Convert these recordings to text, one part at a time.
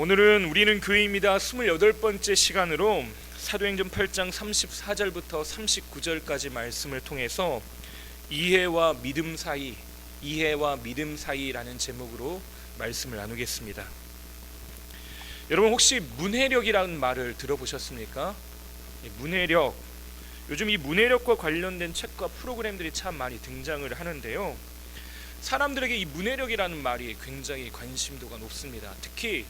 오늘은 우리는 교회입니다 28번째 시간으로 사도행전 8장 34절부터 39절까지 말씀을 통해서 이해와 믿음 사이라는 제목으로 말씀을 나누겠습니다. 여러분 혹시 문해력이라는 말을 들어보셨습니까? 문해력, 요즘 이 문해력과 관련된 책과 프로그램들이 참 많이 등장을 하는데요, 사람들에게 이 문해력이라는 말이 굉장히 관심도가 높습니다. 특히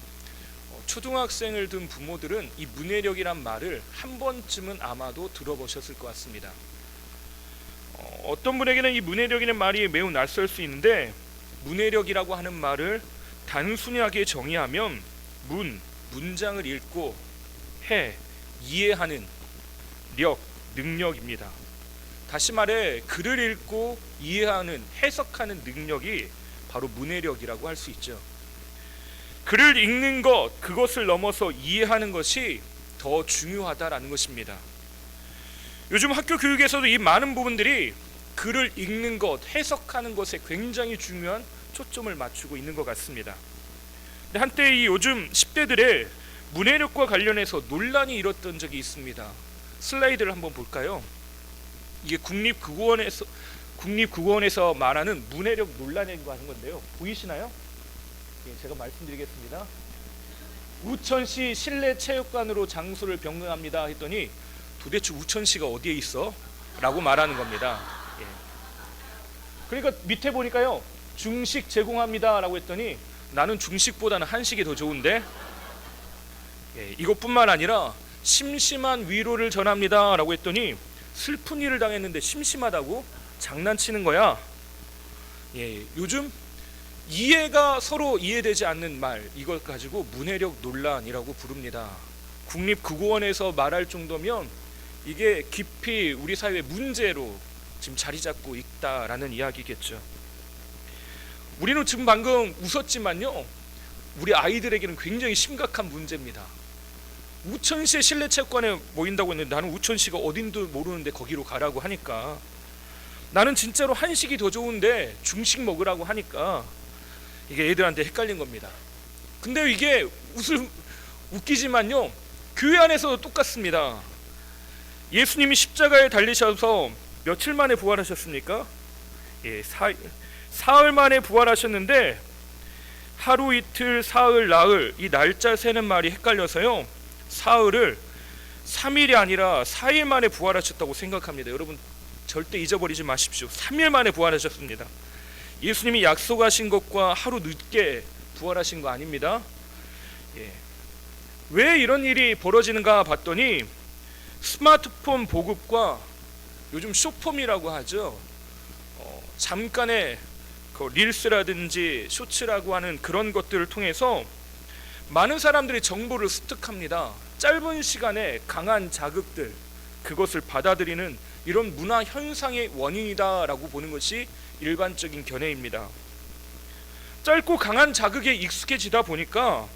초등학생을 둔 부모들은 이 문해력이란 말을 한 번쯤은 아마도 들어보셨을 것 같습니다. 어떤 분에게는 이 문해력이라는 말이 매우 낯설 수 있는데, 문해력이라고 하는 말을 단순하게 정의하면 문장을 읽고 이해하는 능력입니다. 다시 말해 글을 읽고 이해하는, 해석하는 능력이 바로 문해력이라고 할 수 있죠. 글을 읽는 것, 그것을 넘어서 이해하는 것이 더 중요하다라는 것입니다. 요즘 학교 교육에서도 이 많은 부분들이 글을 읽는 것, 해석하는 것에 굉장히 중요한 초점을 맞추고 있는 것 같습니다. 근데 한때 이 요즘 10대들의 문해력과 관련해서 논란이 일었던 적이 있습니다. 슬라이드를 한번 볼까요? 이게 국립국어원에서 말하는 문해력 논란이라고 하는 건데요, 보이시나요? 제가 말씀드리겠습니다. 우천시 실내체육관으로 장소를 변경합니다 했더니 도대체 우천시가 어디에 있어? 라고 말하는 겁니다. 그러니까 밑에 보니까요, 중식 제공합니다 라고 했더니 나는 중식보다는 한식이 더 좋은데, 이것뿐만 아니라 심심한 위로를 전합니다 라고 했더니 슬픈 일을 당했는데 심심하다고 장난치는 거야. 요즘 이해가 서로 이해되지 않는 말, 이걸 가지고 문해력 논란이라고 부릅니다. 국립국어원에서 말할 정도면 이게 깊이 우리 사회의 문제로 지금 자리 잡고 있다라는 이야기겠죠. 우리는 지금 방금 웃었지만요, 우리 아이들에게는 굉장히 심각한 문제입니다. 우천시의 실내체육관에 모인다고 했는데 나는 우천시가 어딘도 모르는데 거기로 가라고 하니까, 나는 진짜로 한식이 더 좋은데 중식 먹으라고 하니까 이게 애들한테 헷갈린 겁니다. 근데 이게 웃기지만요, 교회 안에서도 똑같습니다. 예수님이 십자가에 달리셔서 며칠 만에 부활하셨습니까? 사흘 만에 부활하셨는데 하루 이틀 사흘 나흘 이 날짜 세는 말이 헷갈려서요, 사흘을 3일이 아니라 4일 만에 부활하셨다고 생각합니다. 여러분 절대 잊어버리지 마십시오. 3일 만에 부활하셨습니다. 예수님이 약속하신 것과 하루 늦게 부활하신 거 아닙니다. 왜 이런 일이 벌어지는가 봤더니 스마트폰 보급과 요즘 숏폼이라고 하죠, 잠깐의 릴스라든지 쇼츠라고 하는 그런 것들을 통해서 많은 사람들이 정보를 습득합니다. 짧은 시간에 강한 자극들, 그것을 받아들이는 이런 문화 현상의 원인이다라고 보는 것이 일반적인 견해입니다. 짧고 강한 자극에 익숙해지다 보니까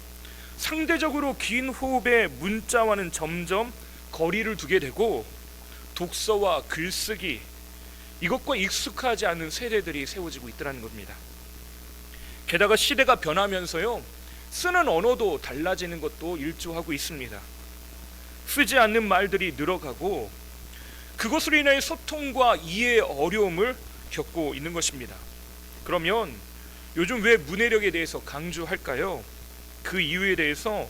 상대적으로 긴 호흡의 문자와는 점점 거리를 두게 되고, 독서와 글쓰기, 이것과 익숙하지 않은 세대들이 세워지고 있다는 겁니다. 게다가 시대가 변하면서요, 쓰는 언어도 달라지는 것도 일조하고 있습니다. 쓰지 않는 말들이 늘어가고, 그것으로 인해 소통과 이해의 어려움을 겪고 있는 것입니다. 그러면 요즘 왜 문해력에 대해서 강조할까요? 그 이유에 대해서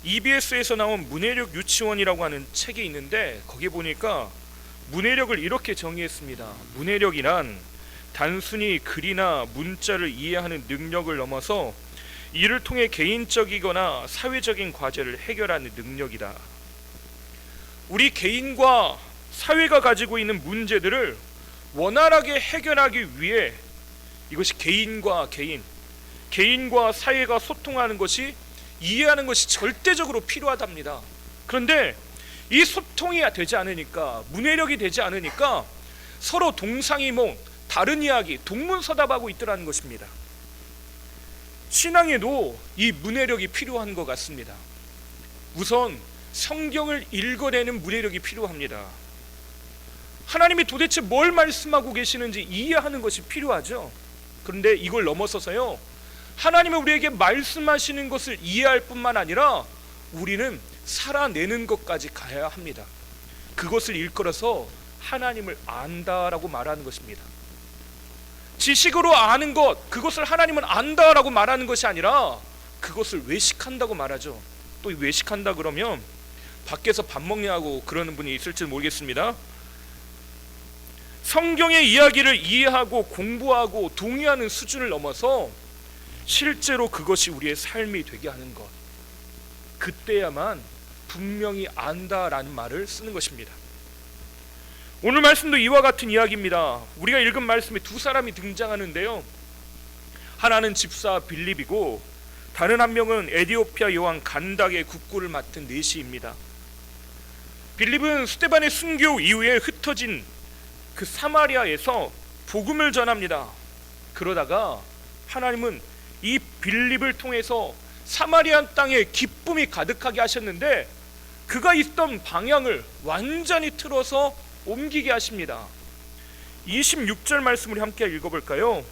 EBS에서 나온 문해력 유치원이라고 하는 책이 있는데, 거기 보니까 문해력을 이렇게 정의했습니다. 문해력이란 단순히 글이나 문자를 이해하는 능력을 넘어서 이를 통해 개인적이거나 사회적인 과제를 해결하는 능력이다. 우리 개인과 사회가 가지고 있는 문제들을 원활하게 해결하기 위해 이것이 개인과 사회가 소통하는 것이, 이해하는 것이 절대적으로 필요하답니다. 그런데 이 소통이 되지 않으니까, 문해력이 되지 않으니까 서로 동상이몽, 다른 이야기, 동문서답하고 있더라는 것입니다. 신앙에도 이 문해력이 필요한 것 같습니다. 우선 성경을 읽어내는 문해력이 필요합니다. 하나님이 도대체 뭘 말씀하고 계시는지 이해하는 것이 필요하죠. 그런데 이걸 넘어서서요, 하나님은 우리에게 말씀하시는 것을 이해할 뿐만 아니라 우리는 살아내는 것까지 가야 합니다. 그것을 일컬어서 하나님을 안다라고 말하는 것입니다. 지식으로 아는 것, 그것을 하나님은 안다라고 말하는 것이 아니라 그것을 외식한다고 말하죠. 또 외식한다 그러면 밖에서 밥 먹냐고 그러는 분이 있을지 모르겠습니다. 성경의 이야기를 이해하고 공부하고 동의하는 수준을 넘어서 실제로 그것이 우리의 삶이 되게 하는 것, 그때야만 분명히 안다라는 말을 쓰는 것입니다. 오늘 말씀도 이와 같은 이야기입니다. 우리가 읽은 말씀에 두 사람이 등장하는데요, 하나는 집사 빌립이고 다른 한 명은 에디오피아 여왕 간닥의 국구를 맡은 내시입니다. 빌립은 스데반의 순교 이후에 흩어진 그 사마리아에서 복음을 전합니다. 그러다가 하나님은 이 빌립을 통해서 사마리아 땅에 기쁨이 가득하게 하셨는데 그가 있던 방향을 완전히 틀어서 옮기게 하십니다. 26절 말씀을 함께 읽어볼까요?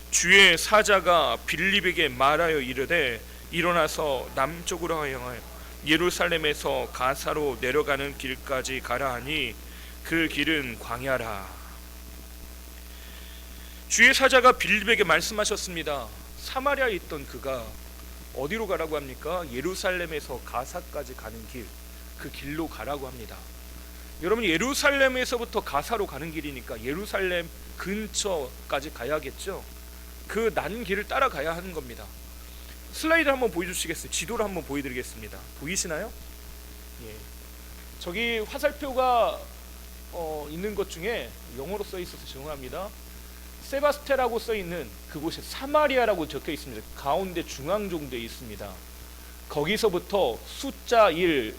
주의 사자가 빌립에게 말하여 이르되 일어나서 남쪽으로 향하여 예루살렘에서 가사로 내려가는 길까지 가라 하니 그 길은 광야라. 주의 사자가 빌립에게 말씀하셨습니다. 사마리아에 있던 그가 어디로 가라고 합니까? 예루살렘에서 가사까지 가는 길, 그 길로 가라고 합니다. 여러분, 예루살렘에서부터 가사로 가는 길이니까 예루살렘 근처까지 가야겠죠. 그 난 길을 따라가야 하는 겁니다. 슬라이드 한번 보여주시겠어요? 지도를 한번 보여드리겠습니다. 보이시나요? 예. 저기 화살표가 있는 것 중에 영어로 써 있어서 죄송합니다. 세바스테라고 써 있는 그곳에 사마리아라고 적혀 있습니다. 가운데 중앙 정도에 있습니다. 거기서부터 숫자 1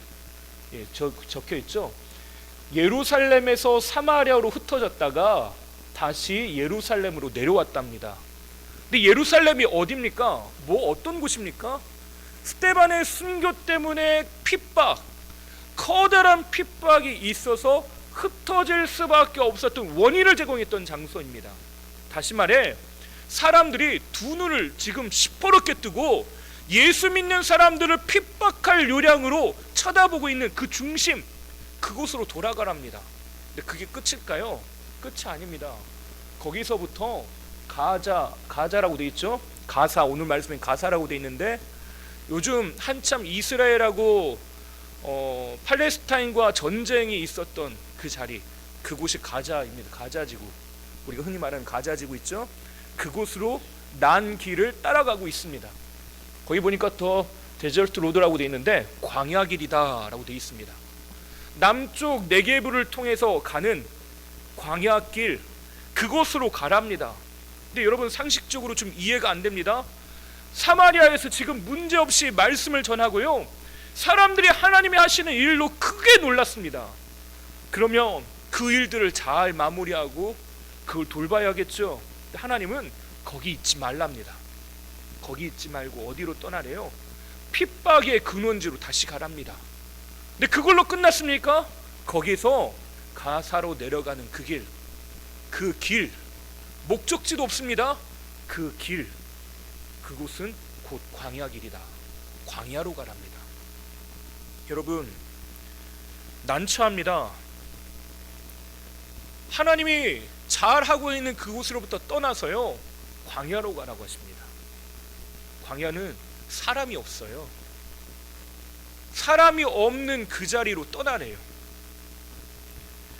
적혀 있죠. 예루살렘에서 사마리아로 흩어졌다가 다시 예루살렘으로 내려왔답니다. 근데 예루살렘이 어디입니까? 뭐 어떤 곳입니까? 스데반의 순교 때문에 핍박, 커다란 핍박이 있어서 흩어질 수밖에 없었던 원인을 제공했던 장소입니다. 다시 말해 사람들이 두 눈을 지금 시퍼렇게 뜨고 예수 믿는 사람들을 핍박할 요량으로 쳐다보고 있는 그 중심, 그곳으로 돌아가랍니다. 근데 그게 끝일까요? 끝이 아닙니다. 거기서부터 가자라고 돼 있죠. 가사, 오늘 말씀엔 가사라고 돼 있는데 요즘 한참 이스라엘하고 팔레스타인과 전쟁이 있었던 그 자리, 그곳이 가자입니다. 가자지구, 우리가 흔히 말하는 가자지구 있죠. 그곳으로 난 길을 따라가고 있습니다. 거기 보니까 더 데저트 로드라고 돼 있는데 광야길이다라고 돼 있습니다. 남쪽 네게브를 통해서 가는 광야길, 그곳으로 가랍니다. 근데 여러분, 상식적으로 좀 이해가 안 됩니다. 사마리아에서 지금 문제없이 말씀을 전하고요, 사람들이 하나님이 하시는 일로 크게 놀랐습니다. 그러면 그 일들을 잘 마무리하고 그걸 돌봐야겠죠. 하나님은 거기 있지 말랍니다. 거기 있지 말고 어디로 떠나래요? 핍박의 근원지로 다시 가랍니다. 근데 그걸로 끝났습니까? 거기서 가사로 내려가는 그 길, 목적지도 없습니다. 그 길, 그곳은 곧 광야길이다. 광야로 가랍니다. 여러분, 난처합니다. 하나님이 잘하고 있는 그곳으로부터 떠나서요, 광야로 가라고 하십니다. 광야는 사람이 없어요. 사람이 없는 그 자리로 떠나래요.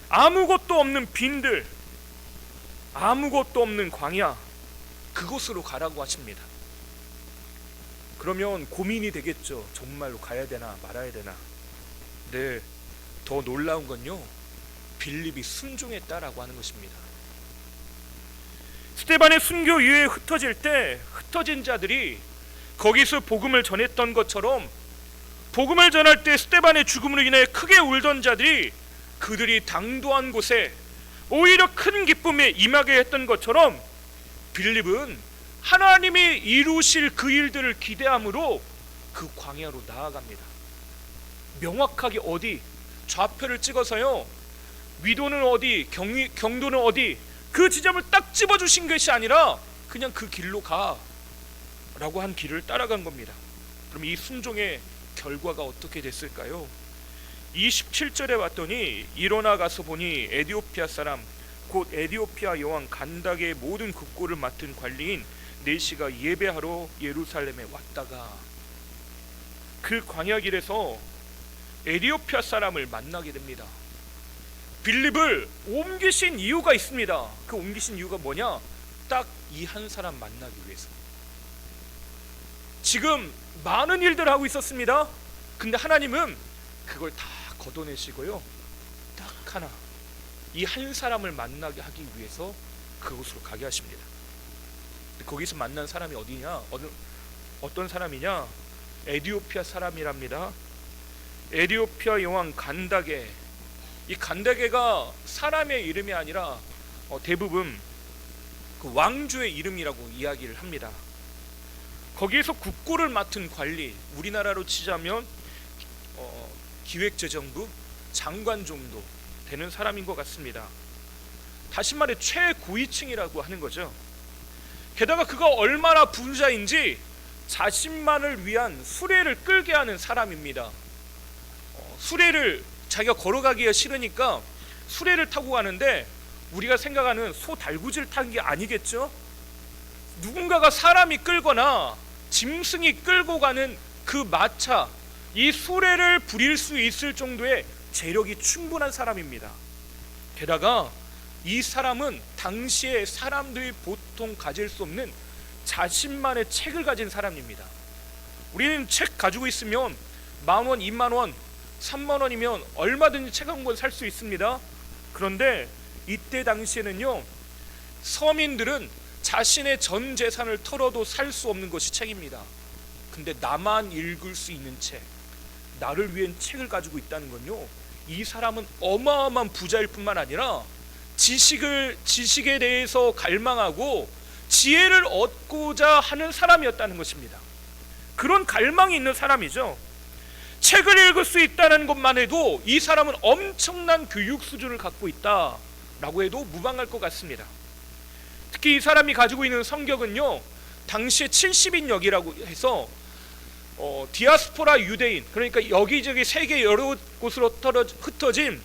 아무것도 없는 빈들, 아무것도 없는 광야, 그곳으로 가라고 하십니다. 그러면 고민이 되겠죠. 정말로 가야 되나 말아야 되나. 네, 더 놀라운 건요, 빌립이 순종했다라고 하는 것입니다. 스데반의 순교 이후에 흩어질 때 흩어진 자들이 거기서 복음을 전했던 것처럼, 복음을 전할 때 스데반의 죽음으로 인해 크게 울던 자들이 그들이 당도한 곳에 오히려 큰 기쁨에 임하게 했던 것처럼 빌립은 하나님이 이루실 그 일들을 기대함으로 그 광야로 나아갑니다. 명확하게 어디, 좌표를 찍어서요, 위도는 어디, 경도는 어디, 그 지점을 딱 집어주신 것이 아니라 그냥 그 길로 가. 라고 한 길을 따라간 겁니다. 그럼 이 순종의 결과가 어떻게 됐을까요? 27절에 봤더니 일어나 가서 보니 에디오피아 사람 곧 에디오피아 여왕 간닥의 모든 국고를 맡은 관리인 네시가 예배하러 예루살렘에 왔다가 그 광야길에서 에디오피아 사람을 만나게 됩니다. 빌립을 옮기신 이유가 있습니다. 그 옮기신 이유가 뭐냐? 딱 이 한 사람 만나기 위해서. 지금 많은 일들을 하고 있었습니다. 근데 하나님은 그걸 다 걷어내시고요, 딱 하나, 이 한 사람을 만나게 하기 위해서 그곳으로 가게 하십니다. 거기서 만난 사람이 어디냐? 어떤 사람이냐? 에디오피아 사람이랍니다. 에디오피아 여왕 간다게. 이 간다게가 사람의 이름이 아니라 대부분 그 왕조의 이름이라고 이야기를 합니다. 거기에서 국고를 맡은 관리, 우리나라로 치자면 기획재정부 장관 정도 되는 사람인 것 같습니다. 다시 말해 최고위층이라고 하는 거죠. 게다가 그가 얼마나 부자인지 자신만을 위한 수레를 끌게 하는 사람입니다. 수레를 자기가 걸어가기가 싫으니까 수레를 타고 가는데 우리가 생각하는 소 달구지를 탄 게 아니겠죠? 누군가가 사람이 끌거나 짐승이 끌고 가는 그 마차, 이 수레를 부릴 수 있을 정도의 재력이 충분한 사람입니다. 게다가 이 사람은 당시에 사람들이 보통 가질 수 없는 자신만의 책을 가진 사람입니다. 우리는 책 가지고 있으면 10,000원, 20,000원, 30,000원이면 얼마든지 책 한 권 살 수 있습니다. 그런데 이때 당시에는요, 서민들은 자신의 전 재산을 털어도 살 수 없는 것이 책입니다. 근데 나만 읽을 수 있는 책, 나를 위한 책을 가지고 있다는 건요, 이 사람은 어마어마한 부자일 뿐만 아니라 지식에 대해서 갈망하고 지혜를 얻고자 하는 사람이었다는 것입니다. 그런 갈망이 있는 사람이죠. 책을 읽을 수 있다는 것만 해도 이 사람은 엄청난 교육 수준을 갖고 있다라고 해도 무방할 것 같습니다. 특히 이 사람이 가지고 있는 성격은요, 당시에 70인역이라고 해서 디아스포라 유대인, 그러니까 여기저기 세계 여러 곳으로 흩어진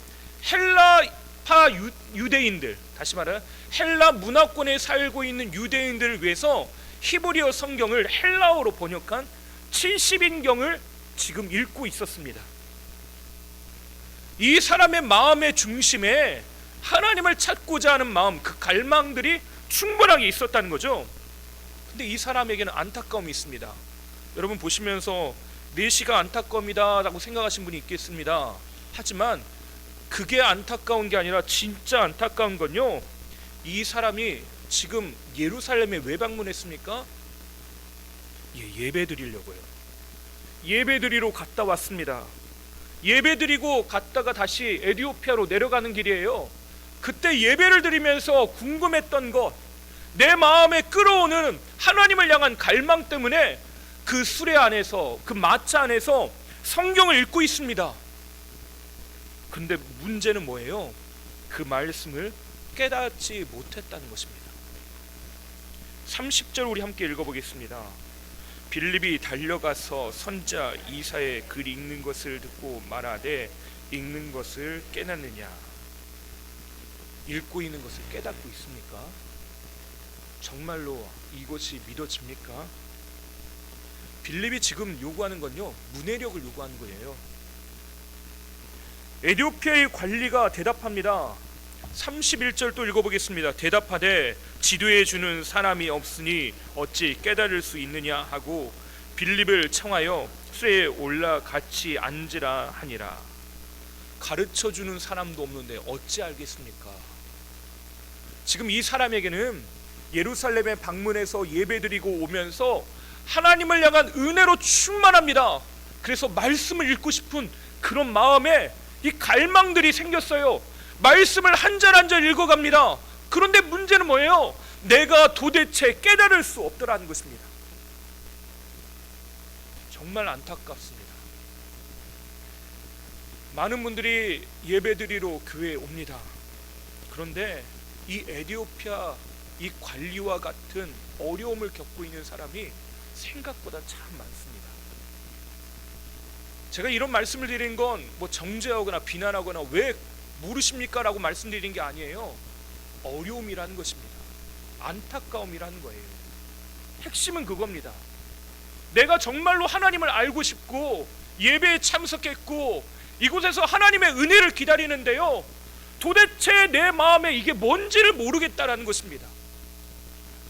헬라파 유대인들, 다시 말하면 헬라 문화권에 살고 있는 유대인들을 위해서 히브리어 성경을 헬라어로 번역한 70인경을 지금 읽고 있었습니다. 이 사람의 마음의 중심에 하나님을 찾고자 하는 마음, 그 갈망들이 충분하게 있었다는 거죠. 근데 이 사람에게는 안타까움이 있습니다. 여러분 보시면서 네시가 안타까움이다 라고 생각하신 분이 있겠습니다. 하지만 그게 안타까운 게 아니라 진짜 안타까운 건요, 이 사람이 지금 예루살렘에 왜 방문했습니까? 예배 드리려고요. 예배 드리러 갔다 왔습니다. 예배 드리고 갔다가 다시 에디오피아로 내려가는 길이에요. 그때 예배를 드리면서 궁금했던 것, 내 마음에 끌어오는 하나님을 향한 갈망 때문에 그 수레 안에서, 그 마차 안에서 성경을 읽고 있습니다. 근데 문제는 뭐예요? 그 말씀을 깨닫지 못했다는 것입니다. 30절 우리 함께 읽어보겠습니다. 빌립이 달려가서 선자 이사의 글 읽는 것을 듣고 말하되 읽는 것을 깨닫느냐? 읽고 있는 것을 깨닫고 있습니까? 정말로 이것이 믿어집니까? 빌립이 지금 요구하는 건요, 문해력을 요구하는 거예요. 에디오피아의 관리가 대답합니다. 31절 또 읽어보겠습니다. 대답하되 지도해 주는 사람이 없으니 어찌 깨달을 수 있느냐 하고 빌립을 청하여 수레에 올라 같이 앉으라 하니라. 가르쳐 주는 사람도 없는데 어찌 알겠습니까? 지금 이 사람에게는 예루살렘에 방문해서 예배드리고 오면서 하나님을 향한 은혜로 충만합니다. 그래서 말씀을 읽고 싶은 그런 마음에 이 갈망들이 생겼어요. 말씀을 한 절 한 절 읽어갑니다. 그런데 문제는 뭐예요? 내가 도대체 깨달을 수 없더라는 것입니다. 정말 안타깝습니다. 많은 분들이 예배드리러 교회에 옵니다. 그런데 이 에디오피아 이 관리와 같은 어려움을 겪고 있는 사람이 생각보다 참 많습니다. 제가 이런 말씀을 드린 건 뭐 정죄하거나 비난하거나 왜 모르십니까? 라고 말씀드린 게 아니에요. 어려움이라는 것입니다. 안타까움이라는 거예요. 핵심은 그겁니다. 내가 정말로 하나님을 알고 싶고 예배에 참석했고 이곳에서 하나님의 은혜를 기다리는데요, 도대체 내 마음에 이게 뭔지를 모르겠다라는 것입니다.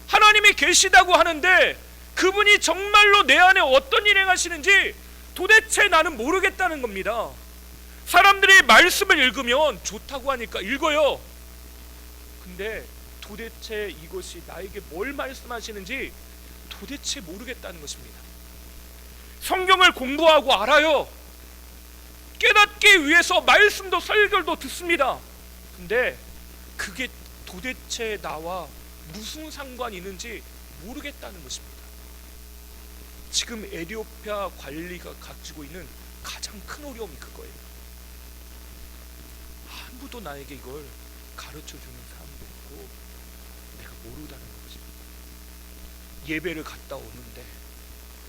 하나님이 계시다고 하는데 그분이 정말로 내 안에 어떤 일을 행하시는지 도대체 나는 모르겠다는 겁니다. 사람들이 말씀을 읽으면 좋다고 하니까 읽어요. 근데 도대체 이것이 나에게 뭘 말씀하시는지 도대체 모르겠다는 것입니다. 성경을 공부하고 알아요. 깨닫기 위해서 말씀도 설교도 듣습니다. 근데 그게 도대체 나와 무슨 상관이 있는지 모르겠다는 것입니다. 지금 에티오피아 관리가 가지고 있는 가장 큰 어려움이 그거예요. 아무도 나에게 이걸 가르쳐주는 사람도 없고 내가 모르다는 거지. 예배를 갔다 오는데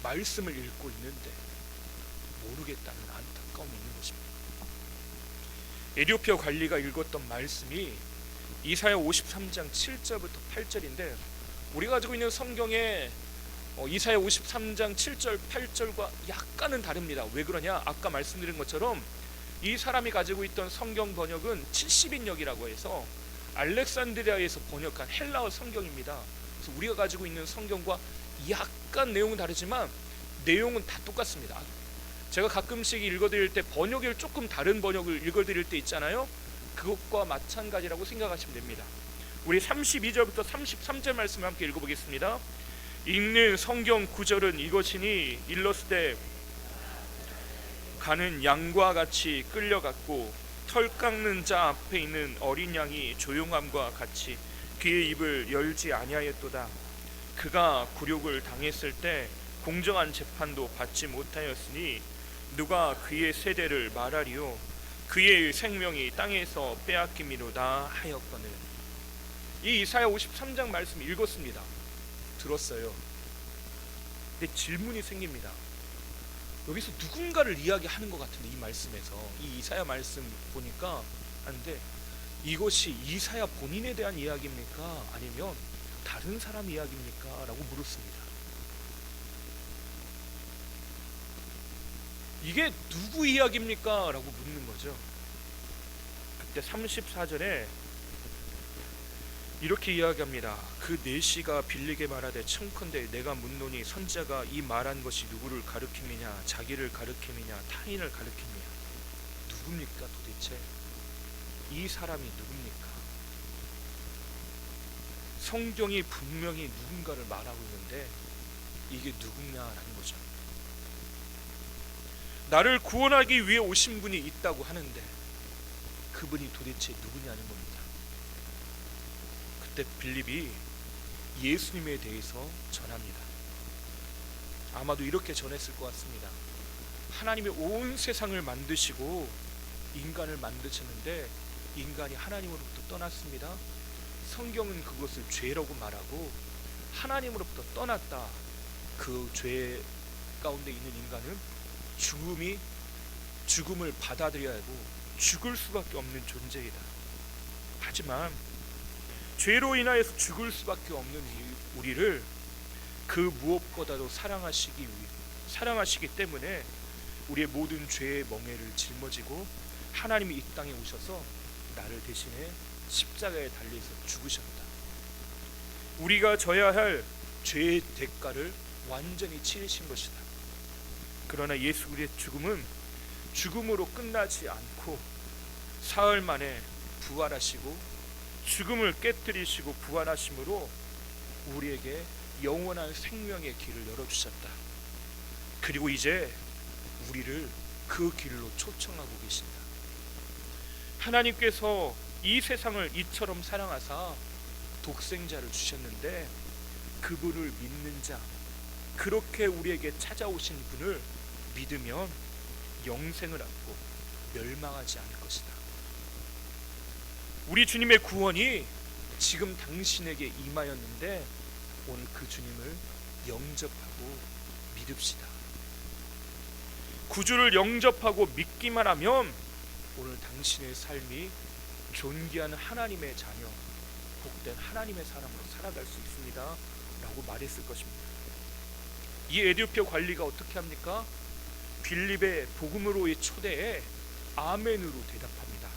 말씀을 읽고 있는데 모르겠다는 안타까움이 있는 것입니다. 에티오피아 관리가 읽었던 말씀이 이사야 53장 7절부터 8절인데 우리가 가지고 있는 성경에 이사야 53장 7절 8절과 약간은 다릅니다. 왜 그러냐? 아까 말씀드린 것처럼 이 사람이 가지고 있던 성경 번역은 70인역이라고 해서 알렉산드리아에서 번역한 헬라어 성경입니다. 그래서 우리가 가지고 있는 성경과 약간 내용은 다르지만 내용은 다 똑같습니다. 제가 가끔씩 읽어드릴 때 번역을 조금 다른 번역을 읽어드릴 때 있잖아요. 그것과 마찬가지라고 생각하시면 됩니다. 우리 32절부터 33절 말씀을 함께 읽어보겠습니다. 읽는 성경 구절은 이것이니 일러스되 가는 양과 같이 끌려갔고 털 깎는 자 앞에 있는 어린 양이 조용함과 같이 그의 입을 열지 아니하였도다. 그가 굴욕을 당했을 때 공정한 재판도 받지 못하였으니 누가 그의 세대를 말하리요? 그의 생명이 땅에서 빼앗김이로다 하였거늘. 이 이사야 53장 말씀 읽었습니다. 들었어요. 근데 질문이 생깁니다. 여기서 누군가를 이야기하는 것 같은데 이 말씀에서 이 이사야 말씀 보니까 하는데 이것이 이사야 본인에 대한 이야기입니까? 아니면 다른 사람 이야기입니까? 라고 물었습니다. 이게 누구 이야기입니까? 라고 묻는 거죠. 그때 34절에 이렇게 이야기합니다. 그 내시가 빌리게 말하되 청컨대 내가 묻노니 선자가 이 말한 것이 누구를 가르킴이냐? 자기를 가르킴이냐? 타인을 가르킴이냐? 누굽니까 도대체? 이 사람이 누굽니까? 성경이 분명히 누군가를 말하고 있는데 이게 누구냐라는 거죠. 나를 구원하기 위해 오신 분이 있다고 하는데 그분이 도대체 누구냐는 겁니다. 그때 빌립이 예수님에 대해서 전합니다. 아마도 이렇게 전했을 것 같습니다. 하나님이 온 세상을 만드시고 인간을 만드셨는데 인간이 하나님으로부터 떠났습니다. 성경은 그것을 죄라고 말하고 하나님으로부터 떠났다. 그 죄 가운데 있는 인간은 죽음을 받아들여야 하고 죽을 수밖에 없는 존재이다. 하지만 죄로 인하여서 죽을 수밖에 없는 우리를 그 무엇보다도 사랑하시기 때문에 우리의 모든 죄의 멍에를 짊어지고 하나님이 이 땅에 오셔서 나를 대신해 십자가에 달려서 죽으셨다. 우리가 져야 할 죄의 대가를 완전히 치르신 것이다. 그러나 예수 그리스도의 죽음은 죽음으로 끝나지 않고 사흘 만에 부활하시고 죽음을 깨뜨리시고 부활하심으로 우리에게 영원한 생명의 길을 열어주셨다. 그리고 이제 우리를 그 길로 초청하고 계신다. 하나님께서 이 세상을 이처럼 사랑하사 독생자를 주셨는데 그분을 믿는 자, 그렇게 우리에게 찾아오신 분을 믿으면 영생을 얻고 멸망하지 않을 것이다. 우리 주님의 구원이 지금 당신에게 임하였는데 오늘 그 주님을 영접하고 믿읍시다. 구주를 영접하고 믿기만 하면 오늘 당신의 삶이 존귀한 하나님의 자녀, 복된 하나님의 사람으로 살아갈 수 있습니다 라고 말했을 것입니다. 이 에티오피아 관리가 어떻게 합니까? 빌립의 복음으로의 초대에 아멘으로 대답합니다.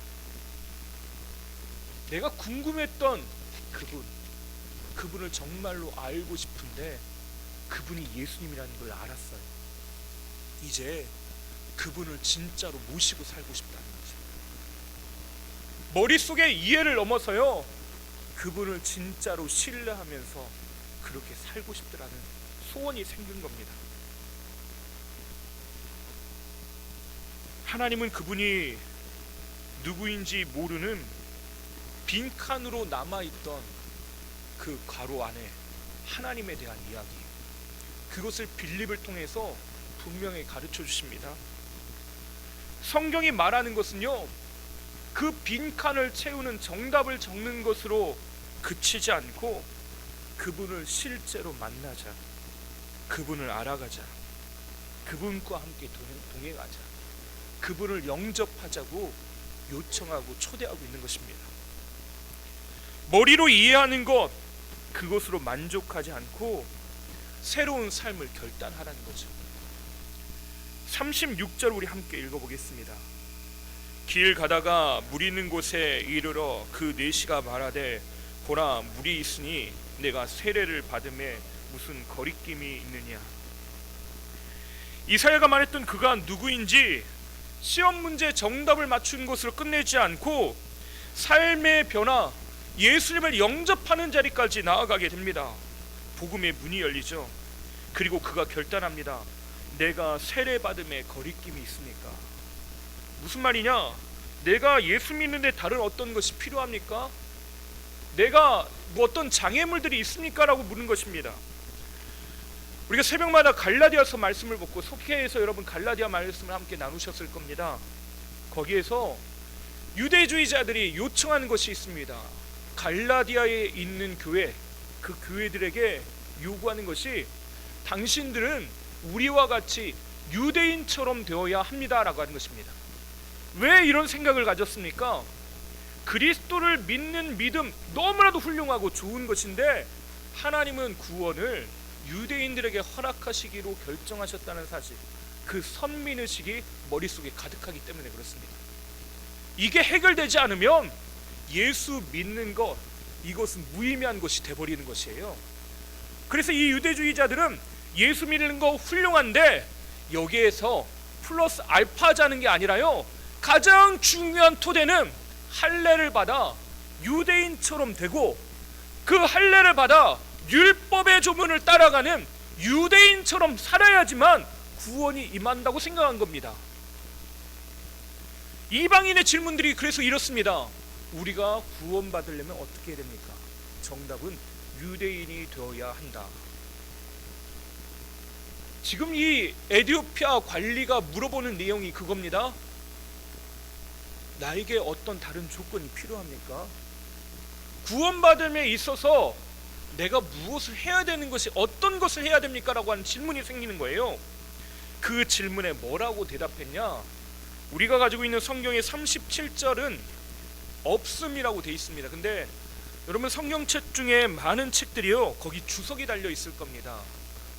내가 궁금했던 그분을 정말로 알고 싶은데 그분이 예수님이라는 걸 알았어요. 이제 그분을 진짜로 모시고 살고 싶다는 거죠. 머릿속의 이해를 넘어서요, 그분을 진짜로 신뢰하면서 그렇게 살고 싶다라는 소원이 생긴 겁니다. 하나님은 그분이 누구인지 모르는 빈칸으로 남아있던 그 괄호 안에 하나님에 대한 이야기, 그것을 빌립을 통해서 분명히 가르쳐 주십니다. 성경이 말하는 것은요, 그 빈칸을 채우는 정답을 적는 것으로 그치지 않고 그분을 실제로 만나자, 그분을 알아가자, 그분과 함께 동행하자, 그분을 영접하자고 요청하고 초대하고 있는 것입니다. 머리로 이해하는 것, 그것으로 만족하지 않고 새로운 삶을 결단하라는 거죠. 36절 우리 함께 읽어보겠습니다. 길 가다가 물 있는 곳에 이르러 그 내시가 말하되 보라 물이 있으니 내가 세례를 받음에 무슨 거리낌이 있느냐. 이사야가 말했던 그가 누구인지 시험 문제 정답을 맞춘 것으로 끝내지 않고 삶의 변화, 예수님을 영접하는 자리까지 나아가게 됩니다. 복음의 문이 열리죠. 그리고 그가 결단합니다. 내가 세례 받음에 거리낌이 있습니까? 무슨 말이냐? 내가 예수 믿는데 다른 어떤 것이 필요합니까? 내가 뭐 어떤 장애물들이 있습니까? 라고 묻는 것입니다. 우리가 새벽마다 갈라디아서 말씀을 보고 속회에서 여러분 갈라디아 말씀을 함께 나누셨을 겁니다. 거기에서 유대주의자들이 요청하는 것이 있습니다. 갈라디아에 있는 교회, 그 교회들에게 요구하는 것이 당신들은 우리와 같이 유대인처럼 되어야 합니다라고 하는 것입니다. 왜 이런 생각을 가졌습니까? 그리스도를 믿는 믿음 너무나도 훌륭하고 좋은 것인데 하나님은 구원을 유대인들에게 허락하시기로 결정하셨다는 사실, 그 선민의식이 머릿속에 가득하기 때문에 그렇습니다. 이게 해결되지 않으면 예수 믿는 것, 이것은 무의미한 것이 돼버리는 것이에요. 그래서 이 유대주의자들은 예수 믿는 거 훌륭한데 여기에서 플러스 알파자는 게 아니라요, 가장 중요한 토대는 할례를 받아 유대인처럼 되고 그 할례를 받아 율법의 조문을 따라가는 유대인처럼 살아야지만 구원이 임한다고 생각한 겁니다. 이방인의 질문들이 그래서 이렇습니다. 우리가 구원받으려면 어떻게 해야 됩니까? 정답은 유대인이 되어야 한다. 지금 이 에티오피아 관리가 물어보는 내용이 그겁니다. 나에게 어떤 다른 조건이 필요합니까? 구원받음에 있어서 내가 무엇을 해야 되는 것이, 어떤 것을 해야 됩니까? 라고 하는 질문이 생기는 거예요. 그 질문에 뭐라고 대답했냐? 우리가 가지고 있는 성경의 37절은 없음이라고 되어 있습니다. 근데 여러분 성경책 중에 많은 책들이요, 거기 주석이 달려 있을 겁니다.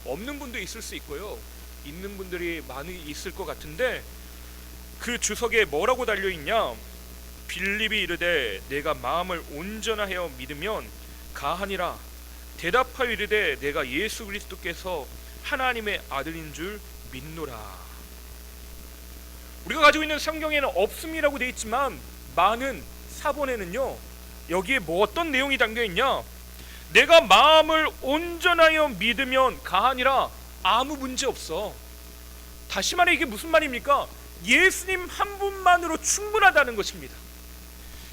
없는 분도 있을 수 있고요, 있는 분들이 많이 있을 것 같은데 그 주석에 뭐라고 달려 있냐? 빌립이 이르되 내가 마음을 온전하여 믿으면 가하니라. 대답하여 이르되 내가 예수 그리스도께서 하나님의 아들인 줄 믿노라. 우리가 가지고 있는 성경에는 없음이라고 되어 있지만 많은 사본에는요, 여기에 뭐 어떤 내용이 담겨 있냐? 내가 마음을 온전하여 믿으면 가하니라. 아무 문제 없어. 다시 말해 이게 무슨 말입니까? 예수님 한 분만으로 충분하다는 것입니다.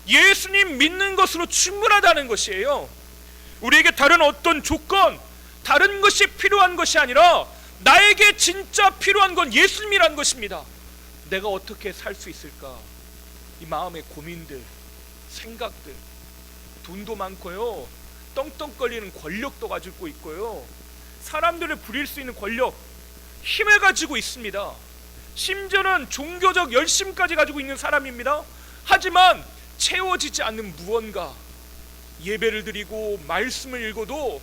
예수님 믿는 것으로 충분하다는 것이에요. 우리에게 다른 어떤 조건, 다른 것이 필요한 것이 아니라 나에게 진짜 필요한 건 예수님이라는 것입니다. 내가 어떻게 살 수 있을까? 이 마음의 고민들, 생각들, 돈도 많고요, 떵떵거리는 권력도 가지고 있고요, 사람들을 부릴 수 있는 권력, 힘을 가지고 있습니다. 심지어는 종교적 열심까지 가지고 있는 사람입니다. 하지만 채워지지 않는 무언가, 예배를 드리고 말씀을 읽어도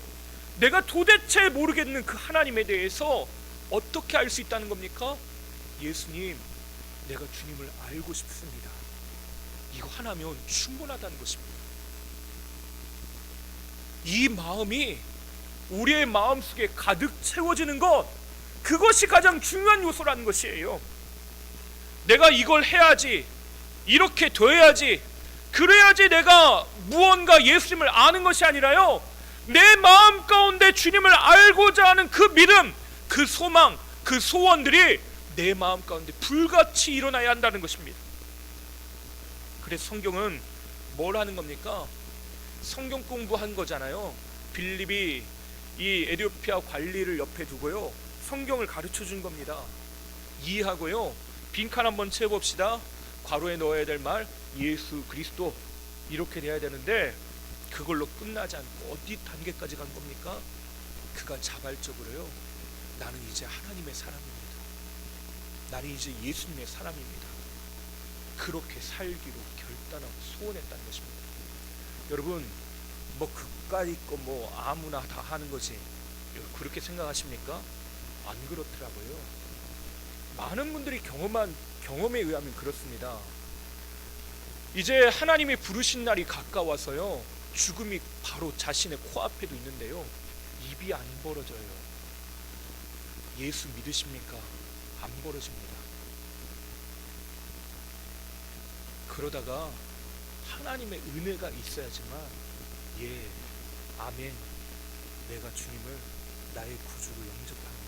내가 도대체 모르겠는 그 하나님에 대해서 어떻게 알 수 있다는 겁니까? 예수님, 내가 주님을 알고 싶습니다. 이거 하나면 충분하다는 것입니다. 이 마음이 우리의 마음속에 가득 채워지는 것, 그것이 가장 중요한 요소라는 것이에요. 내가 이걸 해야지, 이렇게 돼야지, 그래야지 내가 무언가 예수님을 아는 것이 아니라요, 내 마음 가운데 주님을 알고자 하는 그 믿음, 그 소망, 그 소원들이 내 마음 가운데 불같이 일어나야 한다는 것입니다. 그래서 성경은 뭘 하는 겁니까? 성경 공부한 거잖아요. 빌립이 이 에티오피아 관리를 옆에 두고요, 성경을 가르쳐 준 겁니다. 이해하고요, 빈칸 한번 채워봅시다. 괄호에 넣어야 될 말, 예수 그리스도, 이렇게 돼야 되는데 그걸로 끝나지 않고 어디 단계까지 간 겁니까? 그가 자발적으로요, 나는 이제 하나님의 사람입니다. 나는 이제 예수님의 사람입니다. 그렇게 살기로 결단하고 소원했다는 것입니다. 여러분, 뭐 그까짓 거 뭐 아무나 다 하는 거지, 그렇게 생각하십니까? 안 그렇더라고요. 많은 분들이 경험한 경험에 의하면 그렇습니다. 이제 하나님이 부르신 날이 가까워서요, 죽음이 바로 자신의 코앞에도 있는데요, 입이 안 벌어져요. 예수 믿으십니까? 안 벌어집니다. 그러다가 하나님의 은혜가 있어야지만, 예, 아멘, 내가 주님을 나의 구주로 영접합니다.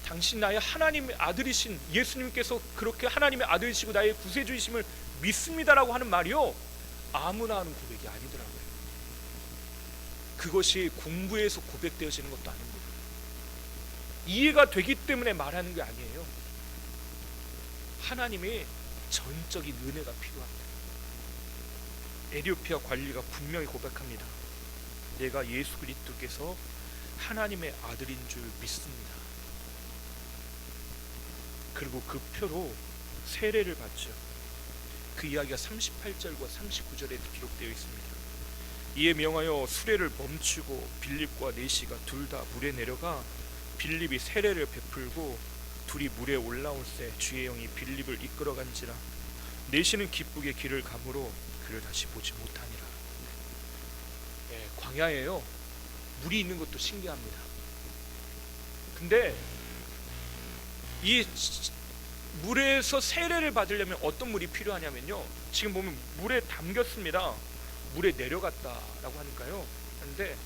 당신 나의 하나님의 아들이신 예수님께서 그렇게 하나님의 아들이시고 나의 구세주이심을 믿습니다라고 하는 말이요, 아무나 하는 고백이 아니더라고요. 그것이 공부해서 고백되어지는 것도 아닙니다. 이해가 되기 때문에 말하는 게 아니에요. 하나님의 전적인 은혜가 필요합니다. 에티오피아 관리가 분명히 고백합니다. 내가 예수 그리스도께서 하나님의 아들인 줄 믿습니다. 그리고 그 표로 세례를 받죠. 그 이야기가 38절과 39절에 기록되어 있습니다. 이에 명하여 수레를 멈추고 빌립과 네시가 둘 다 물에 내려가 빌립이 세례를 베풀고 둘이 물에 올라올새 주의 영이 빌립을 이끌어간지라 네시는 기쁘게 길을 가므로 그를 다시 보지 못하니라. 예, 광야에요, 물이 있는 것도 신기합니다. 근데 이 물에서 세례를 받으려면 어떤 물이 필요하냐면요, 지금 보면 물에 담겼습니다. 물에 내려갔다라고 하니까요, 그런데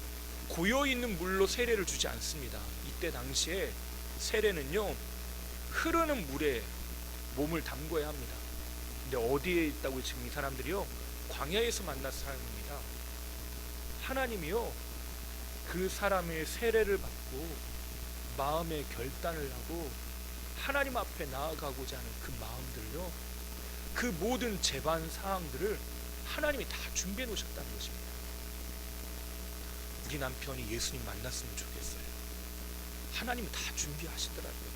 고여있는 물로 세례를 주지 않습니다. 이때 당시에 세례는요, 흐르는 물에 몸을 담궈야 합니다. 근데 어디에 있다고 지금 이 사람들이요, 광야에서 만난 사람입니다. 하나님이요, 그 사람의 세례를 받고 마음의 결단을 하고 하나님 앞에 나아가고자 하는 그 마음들을요, 그 모든 제반 사항들을 하나님이 다 준비해 놓으셨다는 것입니다. 우리 남편이 예수님 만났으면 좋겠어요. 하나님이 다 준비하시더라고요.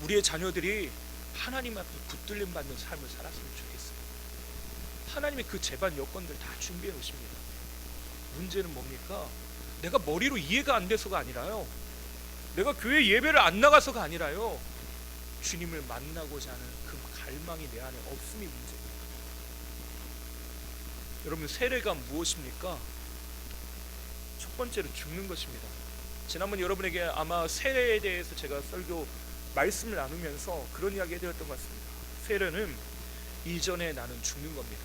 우리의 자녀들이 하나님 앞에 붙들림 받는 삶을 살았으면 좋겠어요. 하나님이 그 제반 여건들 다 준비해 놓으십니다. 문제는 뭡니까? 내가 머리로 이해가 안 돼서가 아니라요, 내가 교회 예배를 안 나가서가 아니라요, 주님을 만나고자 하는 그 갈망이 내 안에 없음이 문제입니다. 여러분, 세례가 무엇입니까? 첫 번째로 죽는 것입니다. 지난번 여러분에게 아마 세례에 대해서 제가 설교 말씀을 나누면서 그런 이야기 해드렸던 것 같습니다. 세례는 이전에 나는 죽는 겁니다.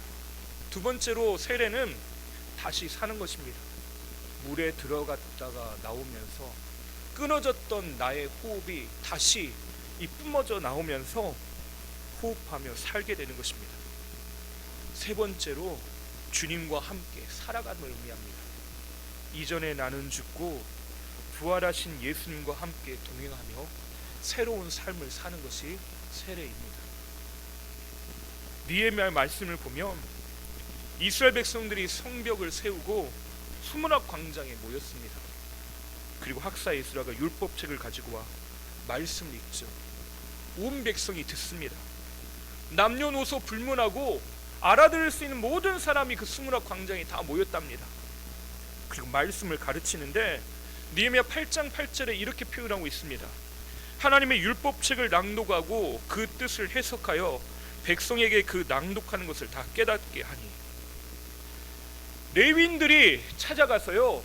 두 번째로 세례는 다시 사는 것입니다. 물에 들어갔다가 나오면서 끊어졌던 나의 호흡이 다시 뿜어져 나오면서 호흡하며 살게 되는 것입니다. 세 번째로 주님과 함께 살아감을 의미합니다. 이전에 나는 죽고 부활하신 예수님과 함께 동행하며 새로운 삶을 사는 것이 세례입니다. 느헤미야 말씀을 보면 이스라엘 백성들이 성벽을 세우고 수문학 광장에 모였습니다. 그리고 학사 에스라가 율법책을 가지고 와 말씀을 읽죠. 온 백성이 듣습니다. 남녀노소 불문하고 알아들을 수 있는 모든 사람이 그 수문학 광장에 다 모였답니다. 그리고 말씀을 가르치는데 느헤미야 8장 8절에 이렇게 표현하고 있습니다. 하나님의 율법책을 낭독하고 그 뜻을 해석하여 백성에게 그 낭독하는 것을 다 깨닫게 하니, 레위인들이 찾아가서요,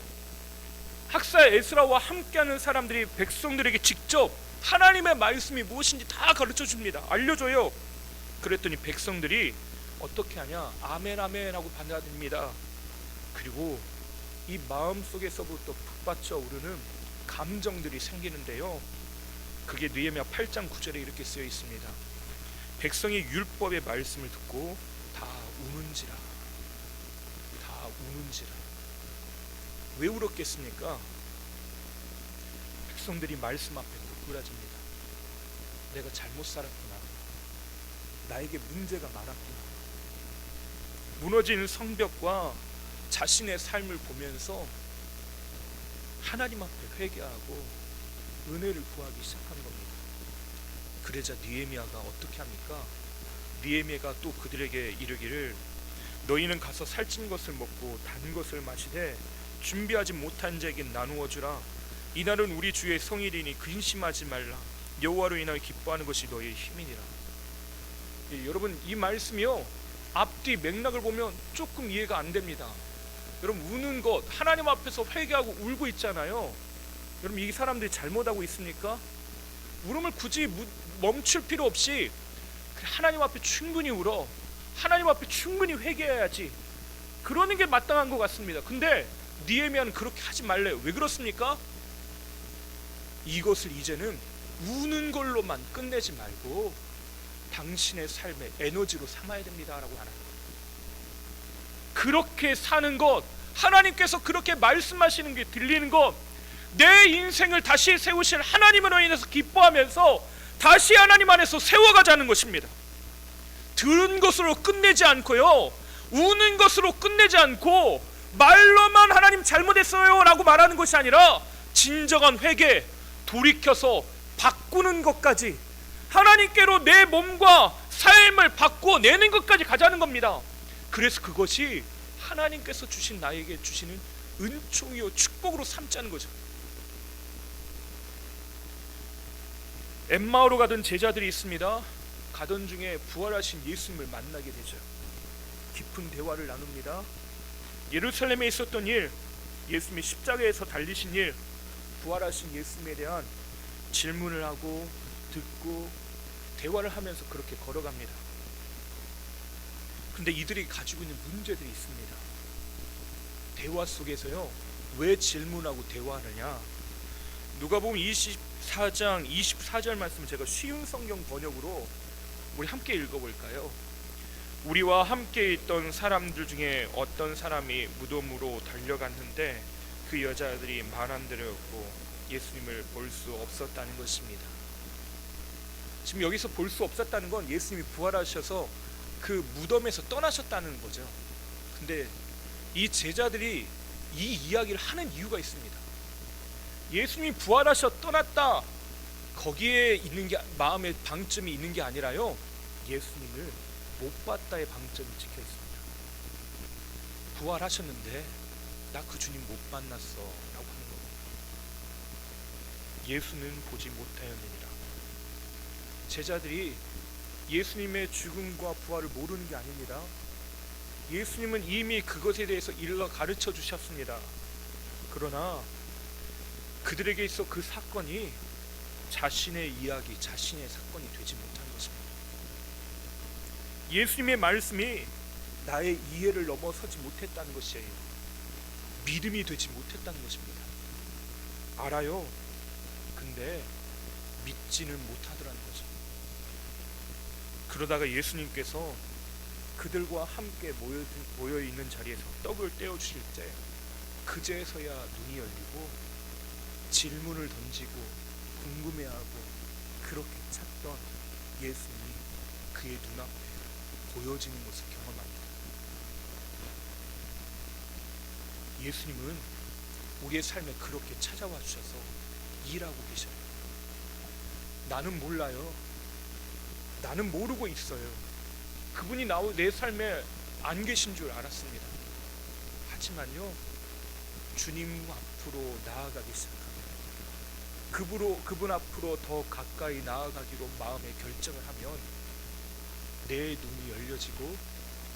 학사 에스라와 함께하는 사람들이 백성들에게 직접 하나님의 말씀이 무엇인지 다 가르쳐 줍니다. 알려줘요. 그랬더니 백성들이 어떻게 하냐? 아멘 아멘 하고 받아들입니다. 그리고 이 마음속에서부터 북받쳐 오르는 감정들이 생기는데요, 그게 느헤미야 8장 9절에 이렇게 쓰여 있습니다. 백성이 율법의 말씀을 듣고 다 우는지라. 다 우는지라. 왜 울었겠습니까? 백성들이 말씀 앞에 고꾸라집니다. 내가 잘못 살았구나. 나에게 문제가 많았구나. 무너진 성벽과 자신의 삶을 보면서 하나님 앞에 회개하고 은혜를 구하기 시작한 겁니다. 그러자 느헤미야가 어떻게 합니까? 느헤미야가 또 그들에게 이르기를, 너희는 가서 살찐 것을 먹고 단 것을 마시되 준비하지 못한 자에게 나누어 주라. 이날은 우리 주의 성일이니 근심하지 말라. 여호와로 인하여 기뻐하는 것이 너희의 힘이니라. 여러분, 이 말씀이요, 앞뒤 맥락을 보면 조금 이해가 안 됩니다. 여러분, 우는 것, 하나님 앞에서 회개하고 울고 있잖아요. 여러분, 이 사람들이 잘못하고 있습니까? 울음을 굳이 멈출 필요 없이 하나님 앞에 충분히 울어, 하나님 앞에 충분히 회개해야지, 그러는 게 마땅한 것 같습니다. 근데 느헤미야는 그렇게 하지 말래요. 왜 그렇습니까? 이것을 이제는 우는 걸로만 끝내지 말고 당신의 삶의 에너지로 삼아야 됩니다 라고 하는 거예요. 그렇게 사는 것, 하나님께서 그렇게 말씀하시는 게 들리는 것, 내 인생을 다시 세우실 하나님으로 인해서 기뻐하면서 다시 하나님 안에서 세워가자는 것입니다. 들은 것으로 끝내지 않고요, 우는 것으로 끝내지 않고 말로만 하나님 잘못했어요 라고 말하는 것이 아니라 진정한 회개, 돌이켜서 바꾸는 것까지, 하나님께로 내 몸과 삶을 바꿔내는 것까지 가자는 겁니다. 그래서 그것이 하나님께서 주신 나에게 주시는 은총이요 축복으로 삼자는 거죠. 엠마오로 가던 제자들이 있습니다. 가던 중에 부활하신 예수님을 만나게 되죠. 깊은 대화를 나눕니다. 예루살렘에 있었던 일, 예수님이 십자가에서 달리신 일, 부활하신 예수님에 대한 질문을 하고 듣고 대화를 하면서 그렇게 걸어갑니다. 근데 이들이 가지고 있는 문제들이 있습니다. 대화 속에서요, 왜 질문하고 대화하느냐? 누가복음 24장 24절 말씀, 제가 쉬운 성경 번역으로 우리 함께 읽어볼까요? 우리와 함께 있던 사람들 중에 어떤 사람이 무덤으로 달려갔는데 그 여자들이 말 안 들었고 예수님을 볼 수 없었다는 것입니다. 지금 여기서 볼 수 없었다는 건 예수님이 부활하셔서 그 무덤에서 떠나셨다는 거죠. 근데 이 제자들이 이 이야기를 하는 이유가 있습니다. 예수님이 부활하셔 떠났다, 거기에 있는 게 마음의 방점이 있는 게 아니라요, 예수님을 못 봤다의 방점이 찍혀 있습니다. 부활하셨는데 나 그 주님 못 만났어 라고 하는 겁니다. 예수는 보지 못하였느니라. 제자들이 예수님의 죽음과 부활을 모르는 게 아닙니다. 예수님은 이미 그것에 대해서 일러 가르쳐 주셨습니다. 그러나 그들에게 있어 그 사건이 자신의 이야기, 자신의 사건이 되지 못한 것입니다. 예수님의 말씀이 나의 이해를 넘어서지 못했다는 것이에요. 믿음이 되지 못했다는 것입니다. 알아요. 근데 믿지는 못하더라는 거죠. 그러다가 예수님께서 그들과 함께 모여 있는 자리에서 떡을 떼어 주실 때 그제서야 눈이 열리고 질문을 던지고 궁금해하고 그렇게 찾던 예수님이 그의 눈앞에 보여지는 것을 경험합니다. 예수님은 우리의 삶에 그렇게 찾아와 주셔서 일하고 계셔요. 나는 몰라요. 나는 모르고 있어요. 그분이 내 삶에 안 계신 줄 알았습니다. 하지만요, 주님 앞으로 나아가기 시작합니다. 그분 앞으로 더 가까이 나아가기로 마음의 결정을 하면 내 눈이 열려지고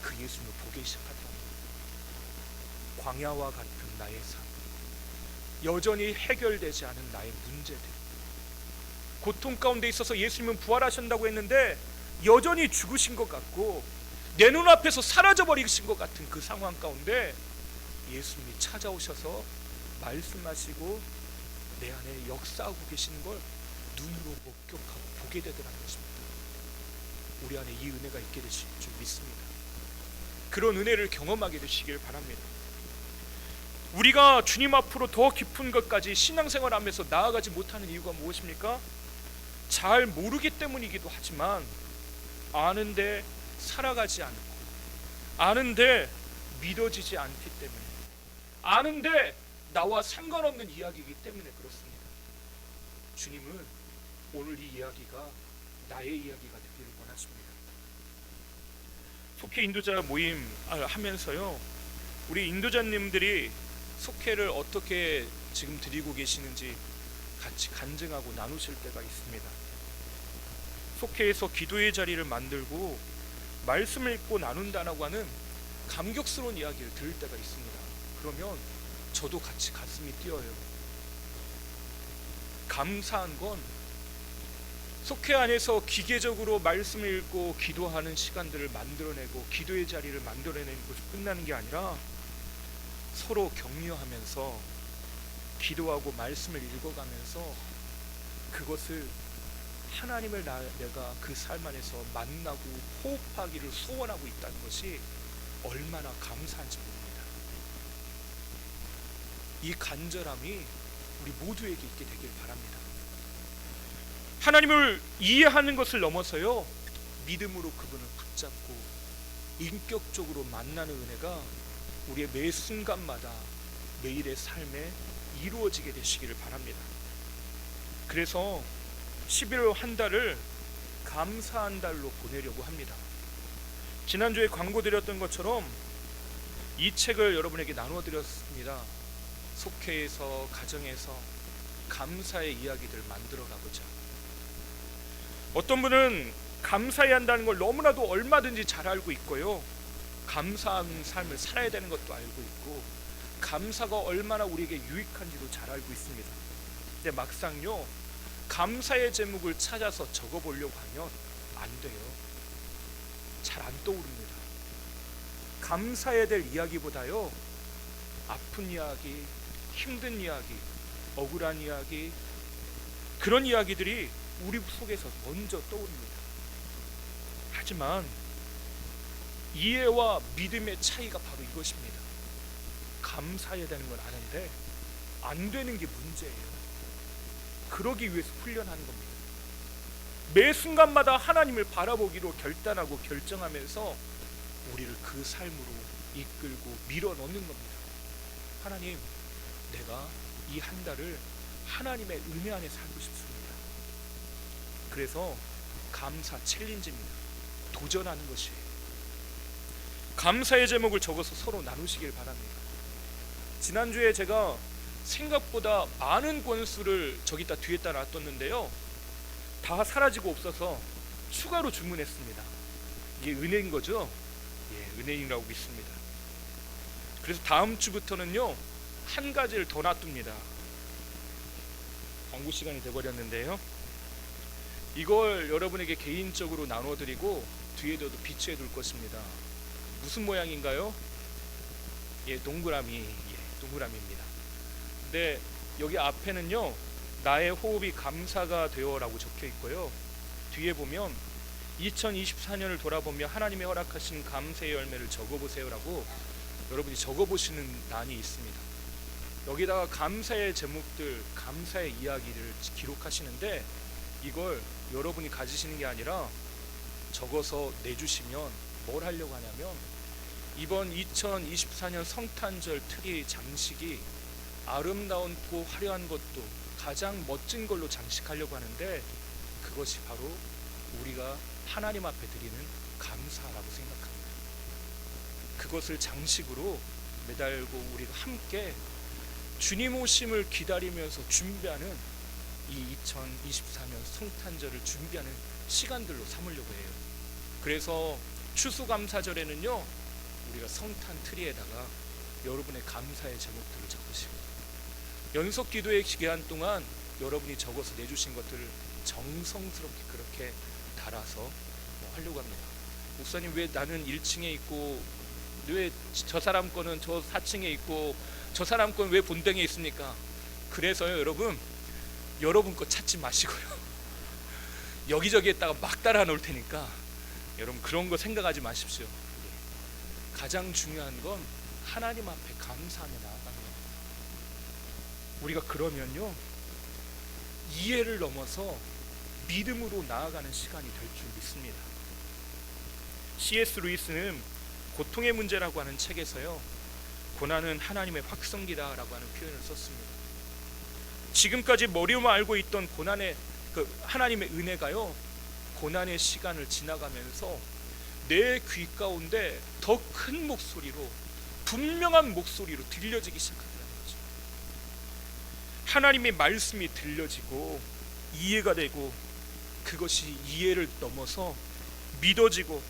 그 예수님을 보기 시작합니다. 광야와 같은 나의 삶, 여전히 해결되지 않은 나의 문제들, 고통 가운데 있어서 예수님은 부활하신다고 했는데 여전히 죽으신 것 같고 내 눈앞에서 사라져버리신 것 같은 그 상황 가운데 예수님이 찾아오셔서 말씀하시고 내 안에 역사하고 계시는 걸 눈으로 목격하고 보게 되더라는 것입니다. 우리 안에 이 은혜가 있게 되실 줄 믿습니다. 그런 은혜를 경험하게 되시길 바랍니다. 우리가 주님 앞으로 더 깊은 것까지 신앙생활 하면서 나아가지 못하는 이유가 무엇입니까? 잘 모르기 때문이기도 하지만 아는데 살아가지 않고, 아는데 믿어지지 않기 때문에, 아는데 나와 상관없는 이야기이기 때문에 그렇습니다. 주님은 오늘 이 이야기가 나의 이야기가 되기를 원하십니다. 속회 인도자 모임 하면서요, 우리 인도자님들이 속회를 어떻게 지금 드리고 계시는지 같이 간증하고 나누실 때가 있습니다. 속회에서 기도의 자리를 만들고 말씀을 읽고 나눈다라고 하는 감격스러운 이야기를 들을 때가 있습니다. 그러면 저도 같이 가슴이 뛰어요. 감사한 건 속회 안에서 기계적으로 말씀을 읽고 기도하는 시간들을 만들어내고 기도의 자리를 만들어내는 것이 끝나는 게 아니라 서로 격려하면서 기도하고 말씀을 읽어가면서 그것을 하나님을 내가 그 삶 안에서 만나고 호흡하기를 소원하고 있다는 것이 얼마나 감사한지 모릅니다. 이 간절함이 우리 모두에게 있게 되길 바랍니다. 하나님을 이해하는 것을 넘어서요, 믿음으로 그분을 붙잡고 인격적으로 만나는 은혜가 우리의 매 순간마다 매일의 삶에 이루어지게 되시기를 바랍니다. 그래서 11월 한 달을 감사한 달로 보내려고 합니다. 지난주에 광고 드렸던 것처럼 이 책을 여러분에게 나누어 드렸습니다. 속회에서, 가정에서 감사의 이야기들을 만들어 가보자. 어떤 분은 감사해야 한다는 걸 너무나도 얼마든지 잘 알고 있고요, 감사한 삶을 살아야 되는 것도 알고 있고, 감사가 얼마나 우리에게 유익한지도 잘 알고 있습니다. 근데 막상요, 감사의 제목을 찾아서 적어보려고 하면 안 돼요. 잘 안 떠오릅니다. 감사해야 될 이야기보다요, 아픈 이야기, 힘든 이야기, 억울한 이야기, 그런 이야기들이 우리 속에서 먼저 떠오릅니다. 하지만 이해와 믿음의 차이가 바로 이것입니다. 감사해야 되는 건 아는데 안 되는 게 문제예요. 그러기 위해서 훈련하는 겁니다. 매 순간마다 하나님을 바라보기로 결단하고 결정하면서 우리를 그 삶으로 이끌고 밀어넣는 겁니다. 하나님, 내가 이 한 달을 하나님의 은혜 안에 살고 싶습니다. 그래서 감사 챌린지입니다. 도전하는 것이에요. 감사의 제목을 적어서 서로 나누시길 바랍니다. 지난주에 제가 생각보다 많은 권수를 저기다 뒤에다 놔뒀는데요, 다 사라지고 없어서 추가로 주문했습니다. 이게 은혜인 거죠? 예, 은혜라고 믿습니다. 그래서 다음 주부터는요, 한 가지를 더 놔둡니다. 광고 시간이 돼버렸는데요, 이걸 여러분에게 개인적으로 나눠드리고 뒤에도 비치해 둘 것입니다. 무슨 모양인가요? 예, 동그라미. 예, 동그라미입니다. 근데 여기 앞에는요, 나의 호흡이 감사가 되어라고 적혀 있고요, 뒤에 보면 2024년을 돌아보며 하나님의 허락하신 감사의 열매를 적어보세요라고 여러분이 적어보시는 난이 있습니다. 여기다가 감사의 제목들, 감사의 이야기를 기록하시는데 이걸 여러분이 가지시는 게 아니라 적어서 내주시면 뭘 하려고 하냐면 이번 2024년 성탄절 트리 장식이 아름다웠고 화려한 것도 가장 멋진 걸로 장식하려고 하는데, 그것이 바로 우리가 하나님 앞에 드리는 감사라고 생각합니다. 그것을 장식으로 매달고 우리가 함께 주님 오심을 기다리면서 준비하는 이 2024년 성탄절을 준비하는 시간들로 삼으려고 해요. 그래서 추수감사절에는요, 우리가 성탄 트리에다가 여러분의 감사의 제목들을 적으시고, 연속기도의 기간 동안 여러분이 적어서 내주신 것들을 정성스럽게 그렇게 달아서 하려고 합니다. 목사님, 왜 나는 1층에 있고 왜 저 사람 거는 저 4층에 있고 저 사람 거는 왜 본당에 있습니까? 그래서요, 여러분 거 찾지 마시고요, 여기저기에다가 막 달아 놓을 테니까 여러분 그런 거 생각하지 마십시오. 가장 중요한 건 하나님 앞에 감사하며 나아가는 겁니다. 우리가 그러면요, 이해를 넘어서 믿음으로 나아가는 시간이 될 줄 믿습니다. C.S. 루이스는 고통의 문제라고 하는 책에서요, 고난은 하나님의 확성기다라고 하는 표현을 썼습니다. 지금까지 머리로만 알고 있던 고난의 하나님의 은혜가요, 고난의 시간을 지나가면서 내 귀 가운데 더 큰 목소리로, 분명한 목소리로 들려지기 시작한다는 거죠. 하나님의 말씀이 들려지고 이해가 되고, 그것이 이해를 넘어서 믿어지고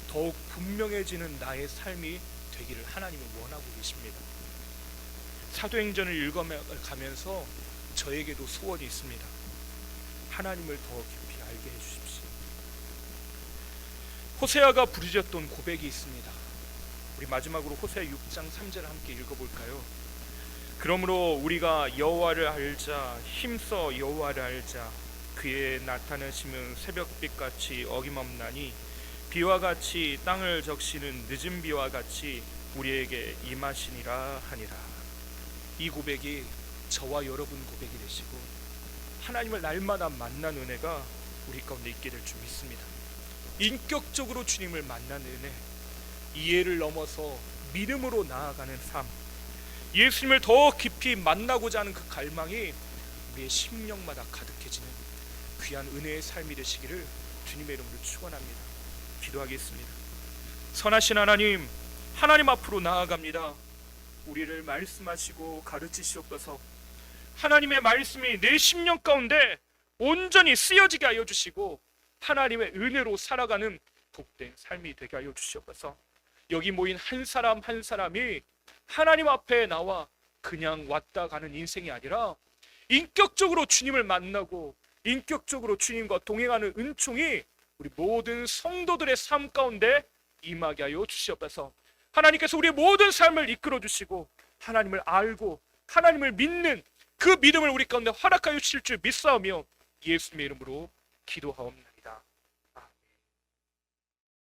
더욱 분명해지는 나의 삶이 되기를 하나님은 원하고 계십니다. 사도행전을 읽어가면서 저에게도 소원이 있습니다. 하나님을 더 깊이 알게 해주십시오. 호세아가 부르짖었던 고백이 있습니다. 우리 마지막으로 호세아 6장 3절을 함께 읽어볼까요? 그러므로 우리가 여호와를 알자, 힘써 여호와를 알자. 그의 나타나심은 새벽빛같이 어김없나니 비와 같이 땅을 적시는 늦은 비와 같이 우리에게 임하시니라 하니라. 이 고백이 저와 여러분 고백이 되시고 하나님을 날마다 만난 은혜가 우리 가운데 있게 될 줄 믿습니다. 인격적으로 주님을 만난 은혜, 이해를 넘어서 믿음으로 나아가는 삶, 예수님을 더 깊이 만나고자 하는 그 갈망이 우리의 심령마다 가득해지는 귀한 은혜의 삶이 되시기를 주님의 이름으로 축원합니다. 기도하겠습니다. 선하신 하나님, 하나님 앞으로 나아갑니다. 우리를 말씀하시고 가르치시옵소서. 하나님의 말씀이 내 심령 가운데 온전히 쓰여지게 하여 주시고 하나님의 은혜로 살아가는 복된 삶이 되게 하여 주시옵소서. 여기 모인 한 사람 한 사람이 하나님 앞에 나와 그냥 왔다 가는 인생이 아니라 인격적으로 주님을 만나고 인격적으로 주님과 동행하는 은총이 우리 모든 성도들의 삶 가운데 임하게 하여 주시옵소서. 하나님께서 우리의 모든 삶을 이끌어 주시고 하나님을 알고 하나님을 믿는 그 믿음을 우리 가운데 허락하여 주실 줄 믿사오며 예수님의 이름으로 기도하옵나이다.